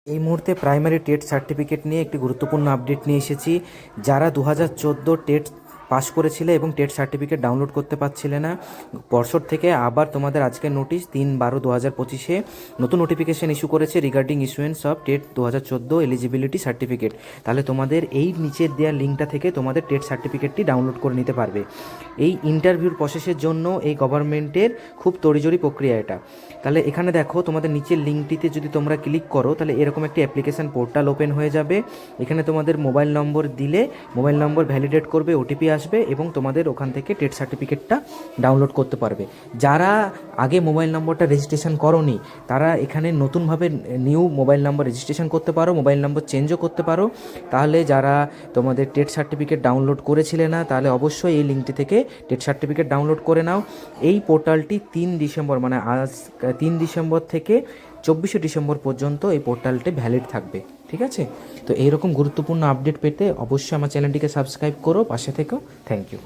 এই মুহূর্তে primary TET certificate নিয়ে একটি গুরুত্বপূর্ণ আপডেট নিয়ে এসেছি। যারা 2014 টেট পাস করেছিলে এবং টেট সার্টিফিকেট ডাউনলোড করতে পারছিলে না, পর্ষদ থেকে আবার তোমাদের আজকে নোটিশ 3/12/2025 নতুন নোটিফিকেশান ইস্যু করেছে regarding issuance of TET 2014 eligibility certificate. তাহলে তোমাদের এই নিচের দেওয়া লিঙ্কটা থেকে তোমাদের টেট সার্টিফিকেটটি ডাউনলোড করে নিতে পারবে। এই ইন্টারভিউর প্রসেসের জন্য এই গভর্নমেন্টের খুব তড়িজড়ি প্রক্রিয়া এটা। তাহলে এখানে দেখো, তোমাদের নিচের লিঙ্কটিতে যদি তোমরা ক্লিক করো তাহলে এরকম একটি অ্যাপ্লিকেশান পোর্টাল ওপেন হয়ে যাবে। এখানে তোমাদের মোবাইল নম্বর দিলে মোবাইল নম্বর ভ্যালিডেট করবে, ওটিপি আসবে এবং তোমাদের ওখান থেকে টেট সার্টিফিকেটটা ডাউনলোড করতে পারবে। যারা আগে মোবাইল নম্বরটা রেজিস্ট্রেশন করোনি তারা এখানে নতুনভাবে নিউ মোবাইল নম্বর রেজিস্ট্রেশন করতে পারো, মোবাইল নম্বর চেঞ্জও করতে পারো। তাহলে যারা তোমাদের টেট সার্টিফিকেট ডাউনলোড করেছিলে না তাহলে অবশ্যই এই লিঙ্কটি থেকে টেট সার্টিফিকেট ডাউনলোড করে নাও। এই পোর্টালটি 3 ডিসেম্বর মানে আজ 3 ডিসেম্বর থেকে 24শে ডিসেম্বর পর্যন্ত এই পোর্টালটি ভ্যালিড থাকবে। ঠিক আছে? তো এইরকম গুরুত্বপূর্ণ আপডেট পেতে অবশ্যই আমার চ্যানেলটিকে সাবস্ক্রাইব করো, পাশে থেকো। Thank you.